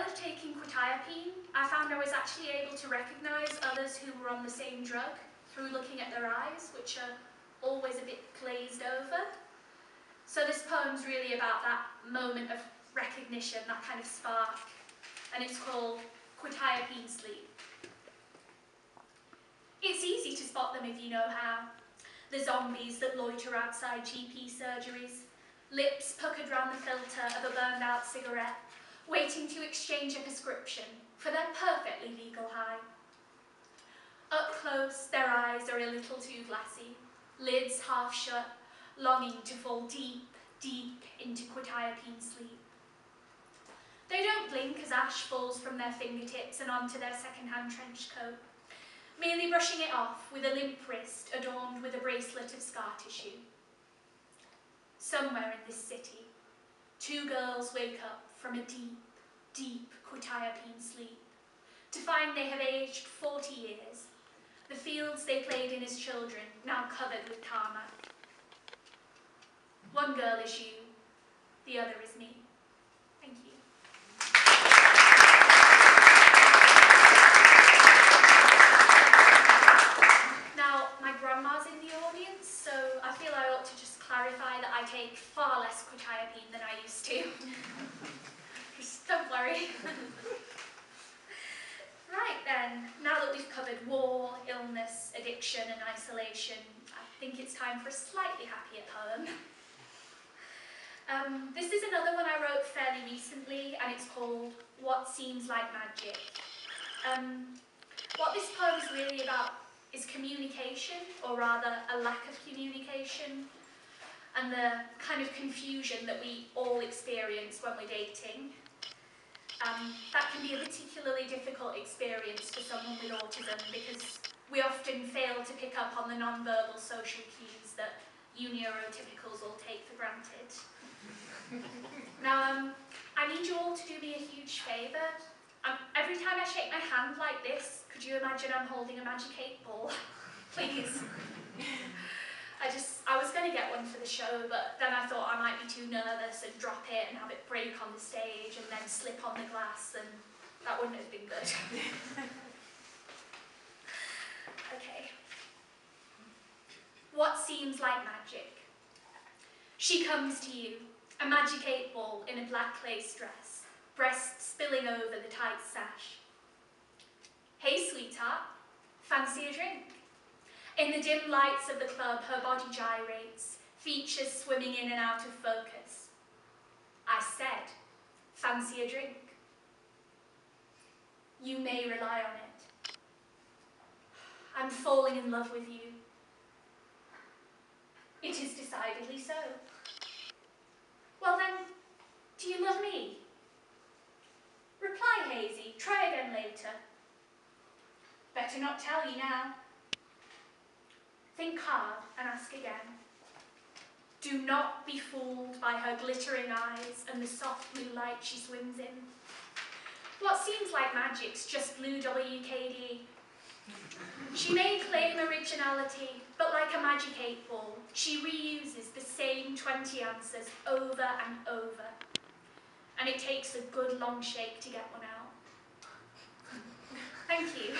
started taking Quetiapine, I found I was actually able to recognise others who were on the same drug through looking at their eyes, which are always a bit glazed over. So this poem's really about that moment of recognition, that kind of spark, and it's called Quetiapine Sleep. It's easy to spot them if you know how. The zombies that loiter outside GP surgeries, lips puckered round the filter of a burned out cigarette, waiting to exchange a prescription for their perfectly legal high. Up close, their eyes are a little too glassy, lids half shut, longing to fall deep, deep into Quetiapine sleep. They don't blink as ash falls from their fingertips and onto their second-hand trench coat, merely brushing it off with a limp wrist adorned with a bracelet of scar tissue. Somewhere in this city, two girls wake up from a deep, deep Quetiapine sleep to find they have aged 40 years, the fields they played in as children now covered with tarmac. One girl is you, the other is me. Thank you. Now, my grandma's in the audience, so I feel I ought to just clarify that I take far less Quetiapine than I used to. Just don't worry. Right then, now that we've covered war, illness, addiction and isolation, I think it's time for a slightly happier poem. This is another one I wrote fairly recently, and it's called What Seems Like Magic. What this poem's really about is communication, or rather a lack of communication, and the kind of confusion that we all experience when we're dating. That can be a particularly difficult experience for someone with autism because we often fail to pick up on the non-verbal social cues that you neurotypicals all take for granted. Now, I need you all to do me a huge favour. Every time I shake my hand like this, could you imagine I'm holding a magic 8 ball? Please. I was going to get one for the show, but then I thought I might be too nervous and drop it and have it break on the stage and then slip on the glass, and that wouldn't have been good. Okay. What seems like magic? She comes to you, a magic 8 ball in a black lace dress, breasts spilling over the tight sash. Hey, sweetheart, fancy a drink? In the dim lights of the club, her body gyrates, features swimming in and out of focus. I said, fancy a drink? You may rely on it. I'm falling in love with you. It is decidedly so. Well then, do you love me? Reply, Hazy, try again later. Better not tell you now. Think hard and ask again. Do not be fooled by her glittering eyes and the soft blue light she swims in. What seems like magic's just blue WKD. She may claim originality, but like a magic 8 ball, she reuses the same 20 answers over and over. And it takes a good long shake to get one out. Thank you.